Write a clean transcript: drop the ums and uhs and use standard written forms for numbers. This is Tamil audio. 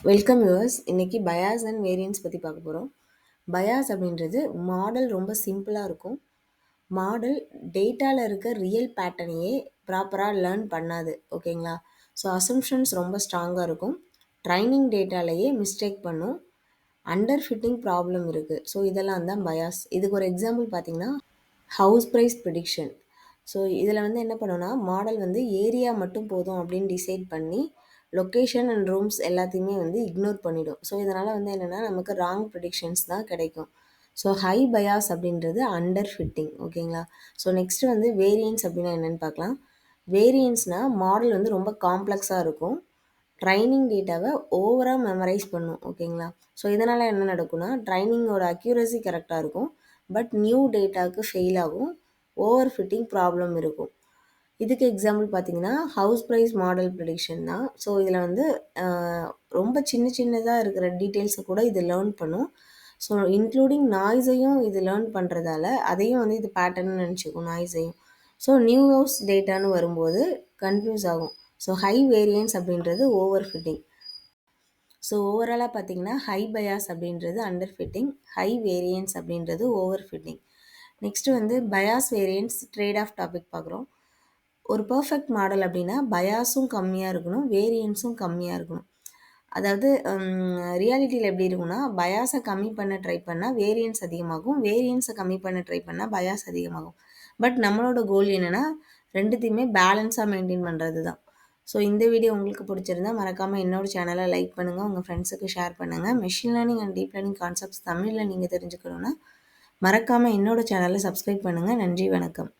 Welcome viewers. இன்னைக்கு பயாஸ் அண்ட் வேரியன்ஸ் பற்றி பார்க்க போகிறோம். பயாஸ் அப்படின்றது மாடல் ரொம்ப சிம்பிளாக இருக்கும். மாடல் டேட்டாவில் இருக்க ரியல் பேட்டர்னையே ப்ராப்பராக லேர்ன் பண்ணாது. ஓகேங்களா? ஸோ அசம்ஷன்ஸ் ரொம்ப ஸ்ட்ராங்காக இருக்கும். ட்ரைனிங் டேட்டாலேயே மிஸ்டேக் பண்ணும். அண்டர் ஃபிட்டிங் ப்ராப்ளம் இருக்குது. ஸோ இதெல்லாம் தான் பயாஸ். இதுக்கு ஒரு எக்ஸாம்பிள் பார்த்தீங்கன்னா ஹவுஸ் ப்ரைஸ் ப்ரிடிக்ஷன். ஸோ இதில் வந்து என்ன பண்ணோன்னா மாடல் வந்து ஏரியா மட்டும் போதும் அப்படின்னு டிசைட் பண்ணி லொக்கேஷன் அண்ட் ரூம்ஸ் எல்லாத்தையுமே வந்து இக்னோர் பண்ணிடும். ஸோ இதனால் வந்து என்னென்னா நமக்கு ராங் ப்ரிடிக்ஷன்ஸ் தான் கிடைக்கும். ஸோ ஹை பயாஸ் அப்படின்றது அண்டர் ஃபிட்டிங். ஓகேங்களா? ஸோ நெக்ஸ்ட்டு வந்து வேரியன்ஸ் அப்படின்னா என்னென்னு பார்க்கலாம். வேரியன்ஸ்னால் மாடல் வந்து ரொம்ப காம்ப்ளெக்ஸாக இருக்கும். ட்ரைனிங் டேட்டாவை ஓவராக மெமரைஸ் பண்ணும். ஓகேங்களா? ஸோ இதனால் என்ன நடக்கும்னா ட்ரைனிங்கோட அக்யூரசி கரெக்டாக இருக்கும். பட் நியூ டேட்டாவுக்கு ஃபெயில் ஆகும். ஓவர் ஃபிட்டிங் ப்ராப்ளம் இருக்கும். இதுக்கு எக்ஸாம்பிள் பார்த்தீங்கன்னா ஹவுஸ் ப்ரைஸ் மாடல் ப்ரிடிக்ஷன் தான். ஸோ இதில் வந்து ரொம்ப சின்னதாக இருக்கிற டீட்டெயில்ஸை கூட இது லேர்ன் பண்ணும். ஸோ இன்க்ளூடிங் நாய்ஸையும் இது லேர்ன் பண்ணுறதால அதையும் வந்து இது பேட்டர்ன்னு நினச்சிக்கும் நாய்ஸையும். ஸோ நியூ ஹவுஸ் டேட்டான்னு வரும்போது கன்ஃபியூஸ் ஆகும். ஸோ ஹை வேரியன்ஸ் அப்படின்றது ஓவர் ஃபிட்டிங். ஸோ ஓவராலாக பார்த்தீங்கன்னா ஹை பயாஸ் அப்படின்றது அண்டர் ஃபிட்டிங், ஹை வேரியன்ஸ் அப்படின்றது ஓவர் ஃபிட்டிங். நெக்ஸ்ட்டு வந்து bias variance trade off topic பார்க்குறோம். ஒரு பர்ஃபெக்ட் மாடல் அப்படின்னா பயாஸும் கம்மியாக இருக்கணும், வேரியன்ஸும் கம்மியாக இருக்கணும். அதாவது ரியாலிட்டியில் எப்படி இருக்கும்னா பயாஸை கம்மி பண்ண ட்ரை பண்ணால் வேரியன்ஸ் அதிகமாகும், வேரியன்ஸை கம்மி பண்ண ட்ரை பண்ணால் பயாஸ் அதிகமாகும். பட் நம்மளோட கோல் என்னென்னா ரெண்டுத்தையுமே பேலன்ஸாக மெயின்டைன் பண்ணுறது தான். ஸோ இந்த வீடியோ உங்களுக்கு பிடிச்சிருந்தா மறக்காமல் என்னோட சேனலை லைக் பண்ணுங்கள், உங்கள் ஃப்ரெண்ட்ஸுக்கு ஷேர் பண்ணுங்கள். Machine learning and deep learning concepts தமிழில் நீங்கள் தெரிஞ்சுக்கணுன்னா மறக்காமல் என்னோட சேனலை சப்ஸ்கிரைப் பண்ணுங்கள். நன்றி, வணக்கம்.